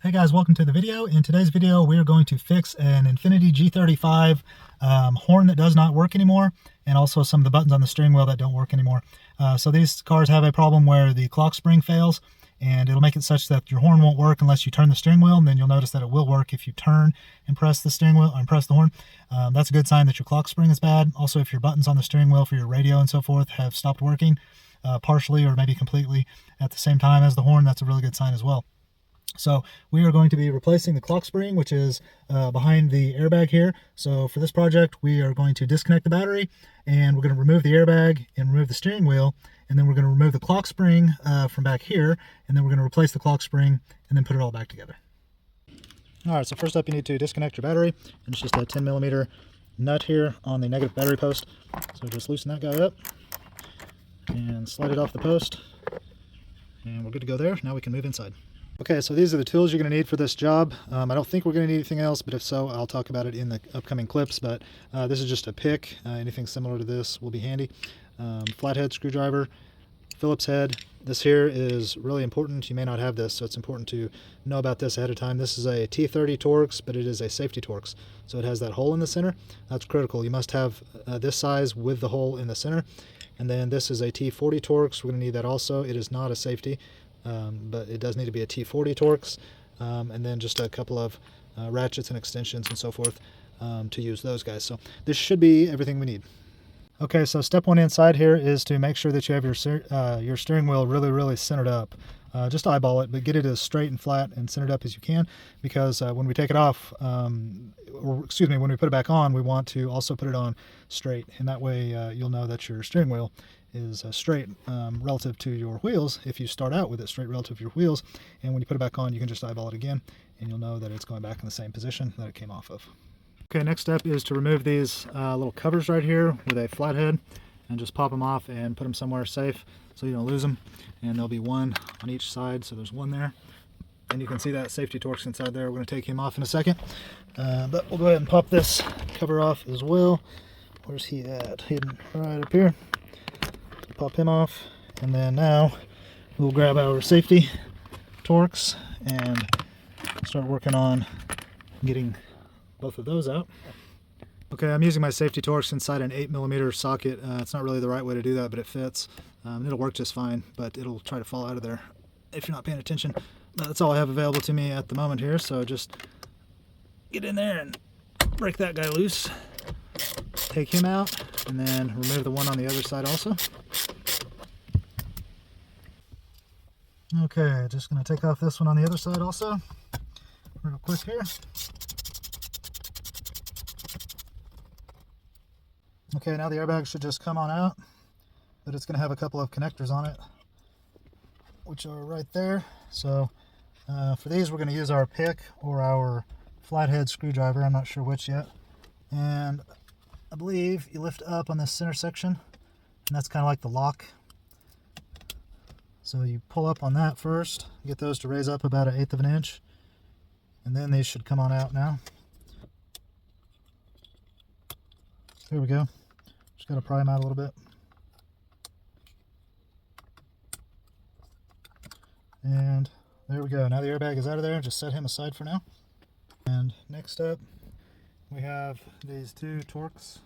Hey guys, welcome to the video. In today's video, we are going to fix an Infinity G35 horn that does not work anymore, and also some of the buttons on the steering wheel that don't work anymore. So these cars have a problem where the clock spring fails, and it'll make it such that your horn won't work unless you turn the steering wheel, and then you'll notice that it will work if you turn and press the steering wheel and press the horn. That's a good sign that your clock spring is bad. Also, if your buttons on the steering wheel for your radio and so forth have stopped working partially or maybe completely at the same time as the horn, that's a really good sign as well. So we are going to be replacing the clock spring, which is behind the airbag here. So for this project, we are going to disconnect the battery, and we're going to remove the airbag and remove the steering wheel, and then we're going to remove the clock spring from back here, and then we're going to replace the clock spring and then put it all back together. All right, so first up, you need to disconnect your battery, and it's just a 10mm nut here on the negative battery post. So just loosen that guy up and slide it off the post, and we're good to go there. Now we can move inside. Okay, so these are the tools you're going to need for this job. I don't think we're going to need anything else, but if so, I'll talk about it in the upcoming clips. But this is just a pick. Anything similar to this will be handy. Flathead screwdriver, Phillips head. This here is really important. You may not have this, so it's important to know about this ahead of time. This is a T30 Torx, but it is a safety Torx. So it has that hole in the center. That's critical. You must have this size with the hole in the center. And then this is a T40 Torx. We're going to need that also. It is not a safety. But it does need to be a T40 Torx, and then just a couple of ratchets and extensions and so forth to use those guys. So this should be everything we need. Okay, so step one inside here is to make sure that you have your steering wheel really centered up. Just eyeball it, but get it as straight and flat and centered up as you can, because when we take it off, when we put it back on, we want to also put it on straight, and that way you'll know that your steering wheel is straight relative to your wheels if you start out with it straight relative to your wheels, and when you put it back on, you can just eyeball it again, and you'll know that it's going back in the same position that it came off of. Okay, next step is to remove these little covers right here with a flathead, and just pop them off and put them somewhere safe so you don't lose them. And there'll be one on each side, so there's one there. And you can see that safety Torx inside there. We're going to take him off in a second. But we'll go ahead and pop this cover off as well. Where's he at? Hidden right up here. Pop him off. And then now we'll grab our safety Torx and start working on getting both of those out. Okay, I'm using my safety Torx inside an 8mm socket. It's not really the right way to do that, but it fits. It'll work just fine, but it'll try to fall out of there if you're not paying attention. That's all I have available to me at the moment here, so just get in there and break that guy loose. Take him out, and then remove the one on the other side also. Okay, just going to take off this one on the other side also, real quick here. Okay, now the airbag should just come on out, but it's going to have a couple of connectors on it, which are right there. So for these, we're going to use our pick or our flathead screwdriver. I'm not sure which yet. And I believe you lift up on this center section, and that's kind of like the lock. So you pull up on that first, get those to raise up about 1/8 of an inch, and then these should come on out now. There we go. Just got to pry them out a little bit. And there we go. Now the airbag is out of there. Just set him aside for now. And next up, we have these two Torx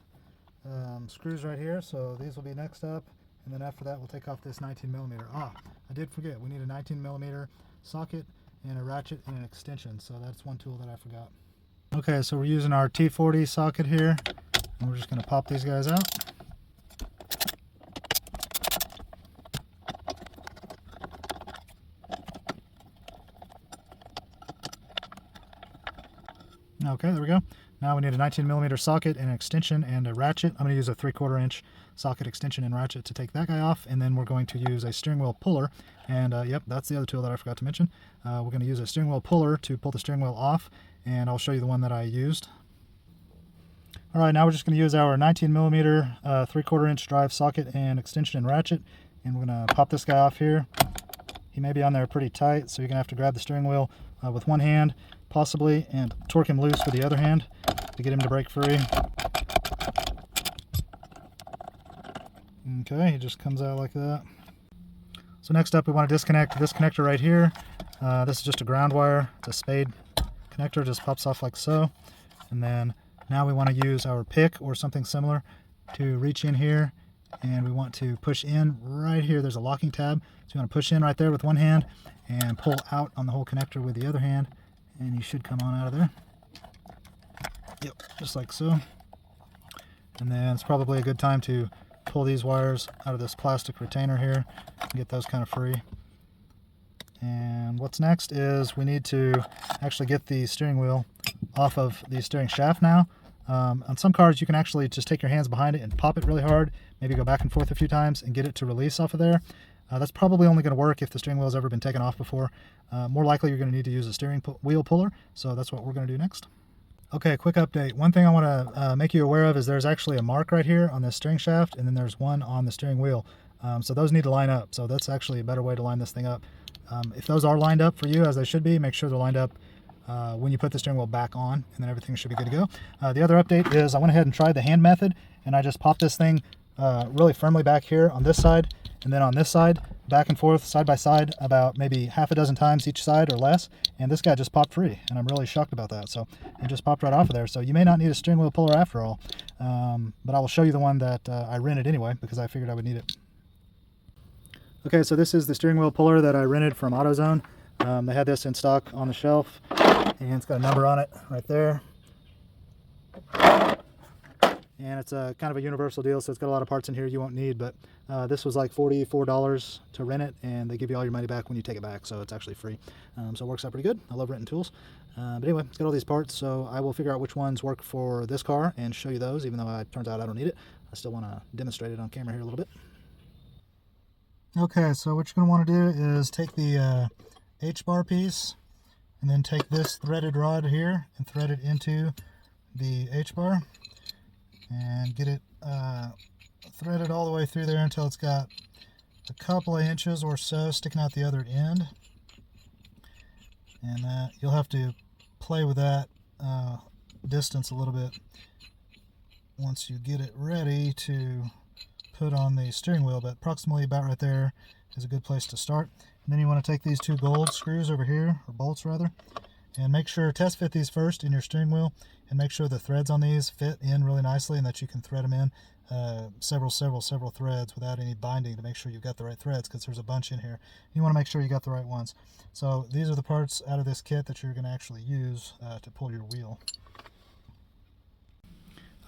screws right here. So these will be next up. And then after that, we'll take off this 19mm. I did forget. We need a 19mm socket and a ratchet and an extension. So that's one tool that I forgot. Okay, so we're using our T40 socket here. And we're just going to pop these guys out. Okay, there we go. Now we need a 19mm socket and an extension and a ratchet. I'm going to use a 3/4 inch socket, extension, and ratchet to take that guy off. And then we're going to use a steering wheel puller. And yep, that's the other tool that I forgot to mention. We're going to use a steering wheel puller to pull the steering wheel off. And I'll show you the one that I used. All right, now we're just going to use our 19mm 3/4 inch drive socket and extension and ratchet. And we're going to pop this guy off here. He may be on there pretty tight, so you're going to have to grab the steering wheel with one hand, possibly, and torque him loose with the other hand to get him to break free. Okay, he just comes out like that. So next up, we want to disconnect this connector right here. This is just a ground wire. It's a spade connector, just pops off like so. And then now we want to use our pick or something similar to reach in here, and we want to push in right here. There's a locking tab, so you want to push in right there with one hand and pull out on the whole connector with the other hand, and you should come on out of there. Yep, just like so. And then it's probably a good time to pull these wires out of this plastic retainer here and get those kind of free. And what's next is we need to actually get the steering wheel off of the steering shaft now. On some cars you can actually just take your hands behind it and pop it really hard, maybe go back and forth a few times and get it to release off of there. That's probably only going to work if the steering wheel has ever been taken off before. More likely you're going to need to use a steering wheel puller, so that's what we're going to do next. Okay, quick update. One thing I want to make you aware of is there's actually a mark right here on the steering shaft, and then there's one on the steering wheel. So those need to line up, so that's actually a better way to line this thing up. If those are lined up for you as they should be, make sure they're lined up when you put the steering wheel back on, and then everything should be good to go. The other update is I went ahead and tried the hand method, and I just popped this thing really firmly back here on this side, and then on this side, back and forth, side by side, about maybe half a dozen times each side or less, and this guy just popped free, and I'm really shocked about that. So it just popped right off of there. So you may not need a steering wheel puller after all, but I will show you the one that I rented anyway, because I figured I would need it. Okay, so this is the steering wheel puller that I rented from AutoZone. They had this in stock on the shelf, and it's got a number on it right there. And it's a kind of a universal deal, so it's got a lot of parts in here you won't need, but this was like $44 to rent it, and they give you all your money back when you take it back, so it's actually free. So it works out pretty good. I love renting tools. But anyway, it's got all these parts, so I will figure out which ones work for this car and show you those, even though it turns out I don't need it. I still want to demonstrate it on camera here a little bit. Okay, so what you're going to want to do is take the H-bar piece, and then take this threaded rod here and thread it into the H-bar, and get it threaded all the way through there until it's got a couple of inches or so sticking out the other end. And you'll have to play with that distance a little bit once you get it ready to put on the steering wheel, but approximately about right there is a good place to start. And then you want to take these two gold screws over here, or bolts rather, and make sure, test fit these first in your steering wheel, and make sure the threads on these fit in really nicely and that you can thread them in several threads without any binding to make sure you've got the right threads, because there's a bunch in here. You want to make sure you got the right ones. So these are the parts out of this kit that you're going to actually use to pull your wheel.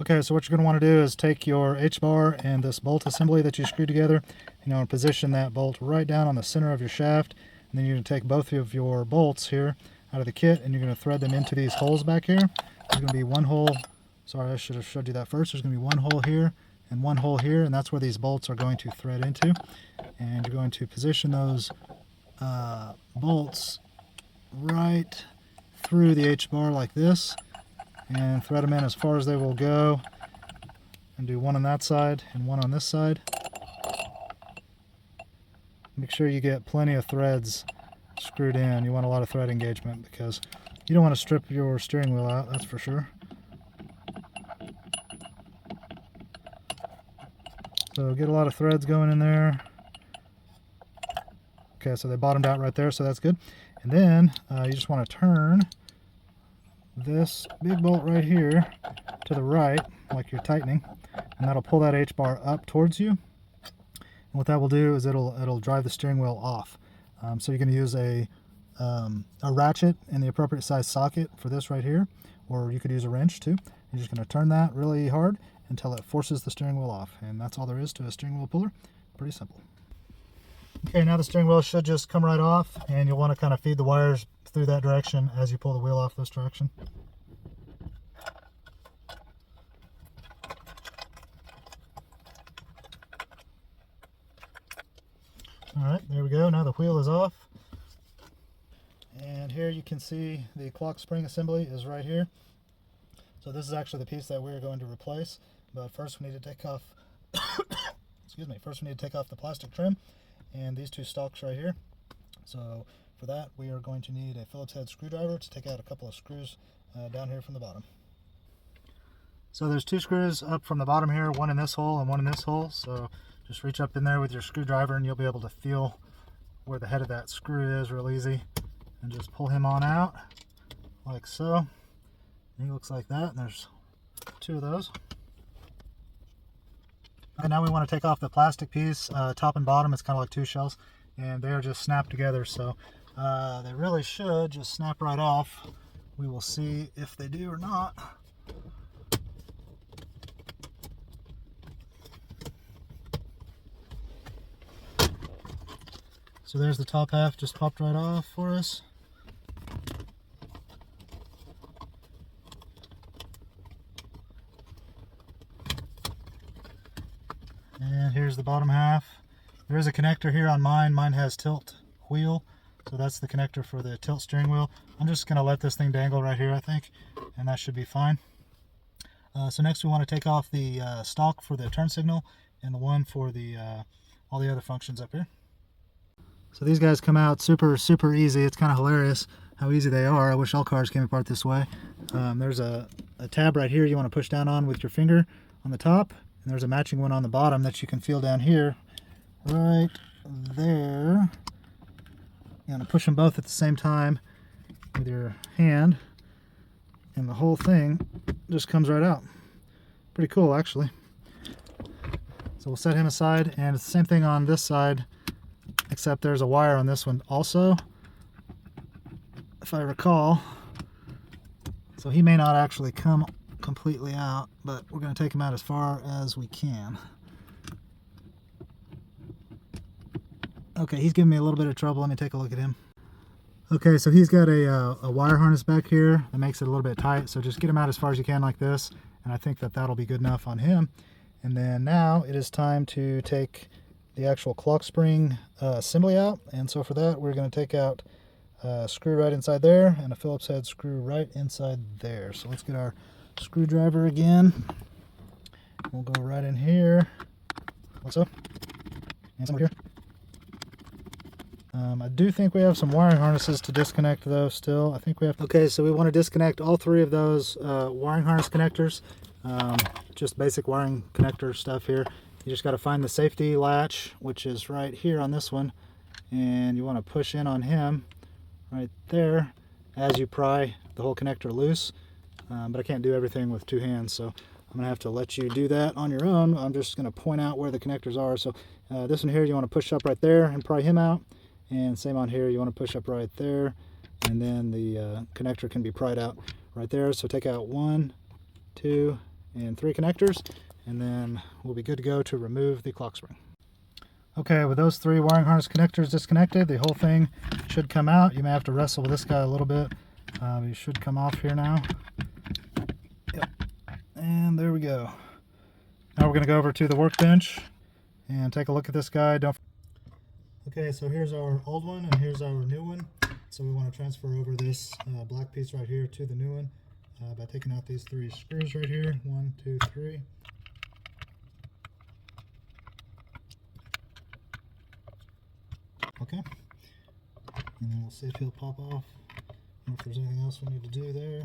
Okay, so what you're going to want to do is take your H-bar and this bolt assembly that you screwed together, and you want to position that bolt right down on the center of your shaft, and then you're going to take both of your bolts here out of the kit, and you're going to thread them into these holes back here. There's going to be one hole, sorry, I should have showed you that first. There's going to be one hole here and one hole here, and that's where these bolts are going to thread into. And you're going to position those bolts right through the H-bar like this, and thread them in as far as they will go, and do one on that side and one on this side. Make sure you get plenty of threads screwed in. You want a lot of thread engagement because you don't want to strip your steering wheel out, that's for sure. So get a lot of threads going in there. Okay, so they bottomed out right there, so that's good. And then you just want to turn this big bolt right here to the right, like you're tightening, and that'll pull that H-bar up towards you. And what that will do is it'll drive the steering wheel off. So you're going to use a ratchet in the appropriate size socket for this right here, or you could use a wrench too. You're just going to turn that really hard until it forces the steering wheel off, and that's all there is to a steering wheel puller. Pretty simple. Okay, now the steering wheel should just come right off, and you'll want to kind of feed the wires through that direction as you pull the wheel off this direction. Alright, there we go. Now the wheel is off. And here you can see the clock spring assembly is right here. So this is actually the piece that we're going to replace. But first we need to take off excuse me, first we need to take off the plastic trim and these two stalks right here. So for that we are going to need a Phillips head screwdriver to take out a couple of screws down here from the bottom. So there's two screws up from the bottom here, one in this hole and one in this hole. So just reach up in there with your screwdriver and you'll be able to feel where the head of that screw is real easy. and just pull him on out like so. He looks like that, and there's two of those. And now we want to take off the plastic piece, top and bottom. It's kind of like two shells, and they're just snapped together, so they really should just snap right off. We will see if they do or not. So there's the top half, just popped right off for us. And here's the bottom half. There is a connector here on mine. Mine has tilt wheel, so that's the connector for the tilt steering wheel. I'm just going to let this thing dangle right here, I think, and that should be fine. So next we want to take off the stalk for the turn signal and the one for the all the other functions up here. So these guys come out super easy. It's kind of hilarious how easy they are. I wish all cars came apart this way. There's a tab right here you want to push down on with your finger on the top, and there's a matching one on the bottom that you can feel down here right there. You want to push them both at the same time with your hand, and the whole thing just comes right out. Pretty cool, actually. So we'll set him aside, and it's the same thing on this side, except there's a wire on this one also, if I recall. So he may not actually come completely out, but we're going to take him out as far as we can. Okay, he's giving me a little bit of trouble. Let me take a look at him. Okay, so he's got a wire harness back here that makes it a little bit tight, so just get him out as far as you can like this, and I think that that'll be good enough on him. And then now it is time to take the actual clock spring assembly out, and so for that we're going to take out a screw right inside there and a Phillips head screw right inside there. So let's get our screwdriver again. We'll go right in here. What's up? And some here. I do think we have some wiring harnesses to disconnect though still. I think we have to. Okay, so we want to disconnect all three of those wiring harness connectors. Just basic wiring connector stuff here. You just got to find the safety latch, which is right here on this one, and you want to push in on him right there as you pry the whole connector loose. But I can't do everything with two hands, so I'm going to have to let you do that on your own. I'm just going to point out where the connectors are. So this one here, you want to push up right there and pry him out, and same on here, you want to push up right there, and then the connector can be pried out right there. So take out 1, 2, and 3 connectors, and then we'll be good to go to remove the clock spring. Okay, with those 3 wiring harness connectors disconnected, the whole thing should come out. You may have to wrestle with this guy a little bit. He should come off here now. Yep. And there we go. Now we're going to go over to the workbench and take a look at this guy. Okay, so here's our old one and here's our new one. So we want to transfer over this black piece right here to the new one by taking out these 3 screws right here. 1, 2, 3. Okay, and then we'll see if he'll pop off, or if there's anything else we need to do there.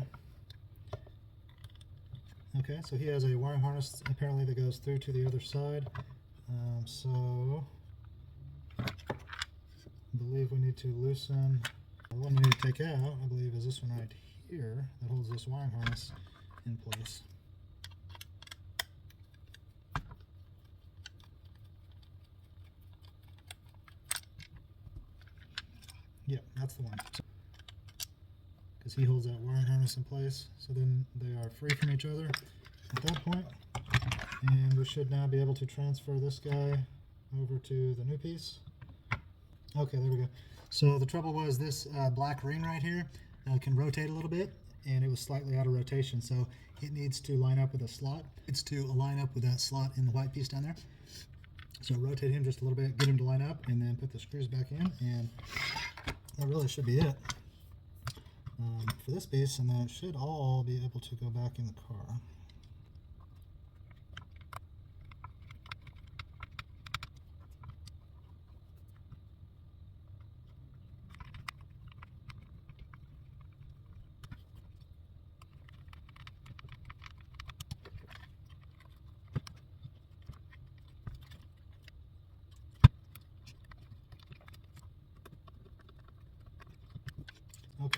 Okay, so he has a wiring harness apparently that goes through to the other side. So I believe we need to loosen. The one we need to take out, I believe, is this one right here that holds this wiring harness in place. Yeah, that's the one. Because he holds that wiring harness in place, so then they are free from each other at that point. And we should now be able to transfer this guy over to the new piece. Okay, there we go. So the trouble was this black ring right here can rotate a little bit, and it was slightly out of rotation, so it needs to line up with a slot. It's to line up with that slot in the white piece down there. So rotate him just a little bit, get him to line up, and then put the screws back in, and that really should be it for this piece, and then it should all be able to go back in the car.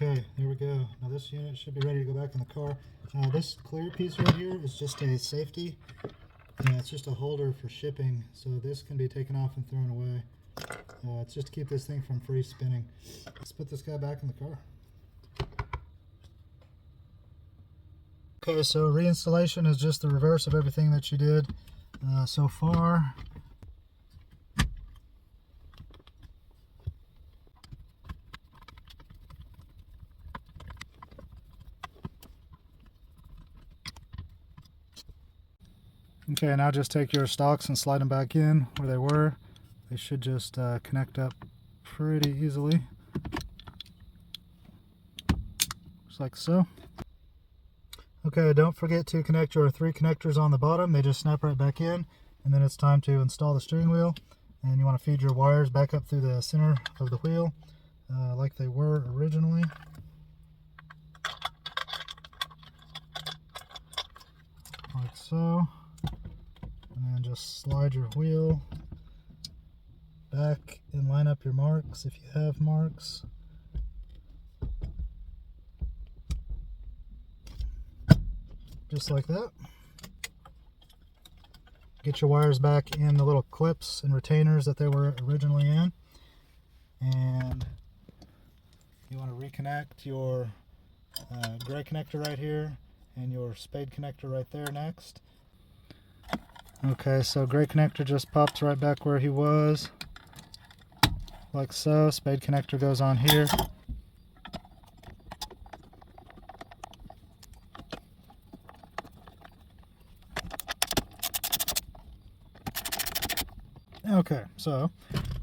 Okay, there we go. Now this unit should be ready to go back in the car. This clear piece right here is just a safety. Yeah, it's just a holder for shipping, so this can be taken off and thrown away. It's just to keep this thing from free spinning. Let's put this guy back in the car. Okay, so reinstallation is just the reverse of everything that you did so far. Okay, now just take your stalks and slide them back in where they were. They should just connect up pretty easily. Just like so. Okay, don't forget to connect your 3 connectors on the bottom. They just snap right back in. And then it's time to install the steering wheel. And you want to feed your wires back up through the center of the wheel like they were originally. Like so. And then just slide your wheel back and line up your marks if you have marks. Just like that. Get your wires back in the little clips and retainers that they were originally in. And you want to reconnect your gray connector right here and your spade connector right there next. Okay, so gray connector just pops right back where he was, like so. Spade connector goes on here. Okay, so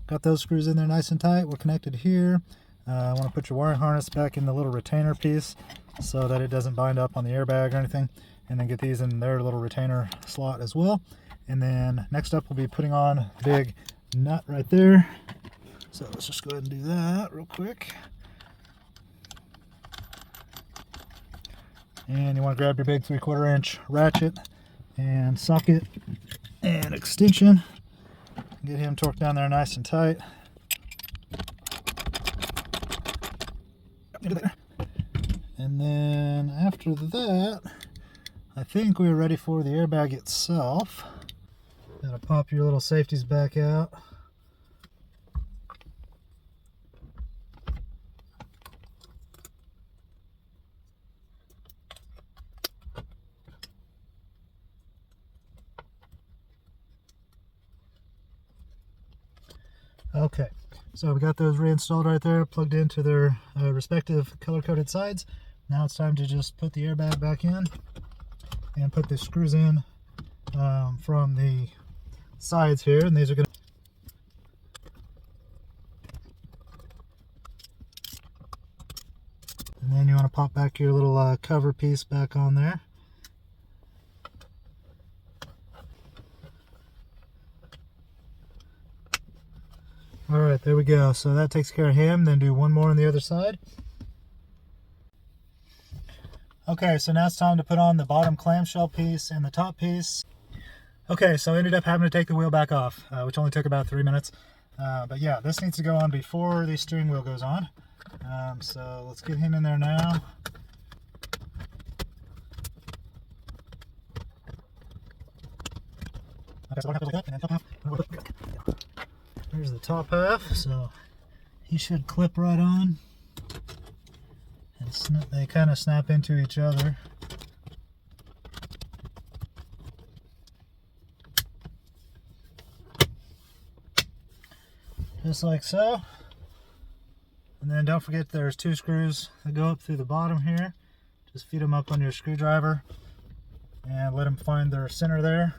got those screws in there nice and tight. We're connected here. I want to put your wiring harness back in the little retainer piece so that it doesn't bind up on the airbag or anything, and then get these in their little retainer slot as well. And then next up we'll be putting on the big nut right there. So let's just go ahead and do that real quick. And you want to grab your big 3/4 inch ratchet and socket and extension. Get him torqued down there nice and tight. And then after that, I think we're ready for the airbag itself. Gotta pop your little safeties back out. Okay, so we got those reinstalled right there, plugged into their respective color-coded sides. Now it's time to just put the airbag back in and put the screws in from the sides here, and these are going to... And then you want to pop back your little cover piece back on there. Alright, there we go. So that takes care of him. Then do one more on the other side. Okay, so now it's time to put on the bottom clamshell piece and the top piece. Okay, so I ended up having to take the wheel back off, which only took about 3 minutes. But yeah, this needs to go on before the steering wheel goes on. So let's get him in there now. Okay, so what happens like that, and then top half. There's the top half, so he should clip right on. And they kind of snap into each other. Just like so. And then don't forget there's 2 screws that go up through the bottom here. Just feed them up on your screwdriver and let them find their center there.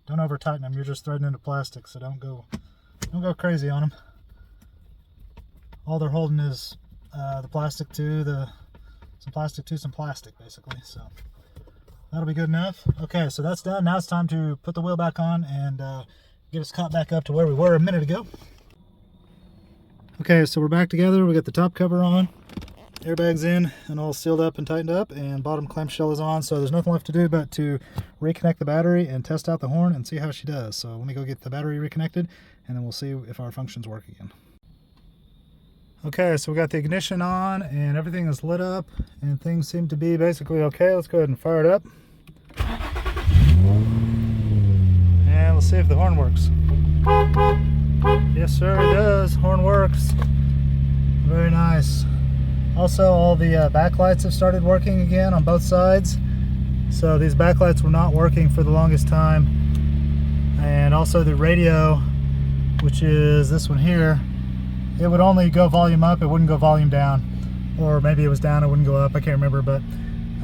Don't over tighten them, you're just threading into plastic, so don't go crazy on them. All they're holding is the plastic to some plastic basically. So that'll be good enough. Okay, so that's done. Now it's time to put the wheel back on and get us caught back up to where we were a minute ago. Okay, so we're back together. We got the top cover on, Airbag's in and all sealed up and tightened up, and bottom clamshell is on, so there's nothing left to do but to reconnect the battery and test out the horn and see how she does. So let me go get the battery reconnected, and then we'll see if our functions work again. Okay, so we got the ignition on and everything is lit up and things seem to be basically okay. Let's go ahead and fire it up. And let's see if the horn works. Yes sir, it does. Horn works. Very nice. Also, all the backlights have started working again on both sides. So these backlights were not working for the longest time. And also the radio, which is this one here, it would only go volume up, it wouldn't go volume down. Or maybe it was down, it wouldn't go up, I can't remember, but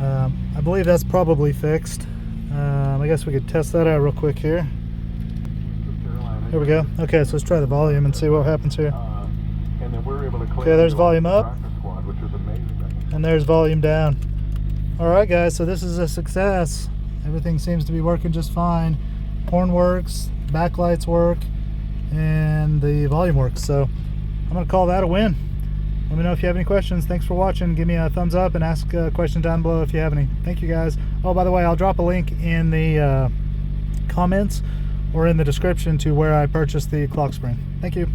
I believe that's probably fixed. I guess we could test that out real quick here. Here we go. Okay, so let's try the volume and see what happens here. Okay, there's volume up. And there's volume down. Alright guys, so this is a success. Everything seems to be working just fine. Horn works, backlights work, and the volume works. So I'm going to call that a win. Let me know if you have any questions. Thanks for watching. Give me a thumbs up and ask questions down below if you have any. Thank you guys. Oh, by the way, I'll drop a link in the comments or in the description to where I purchased the clock spring. Thank you.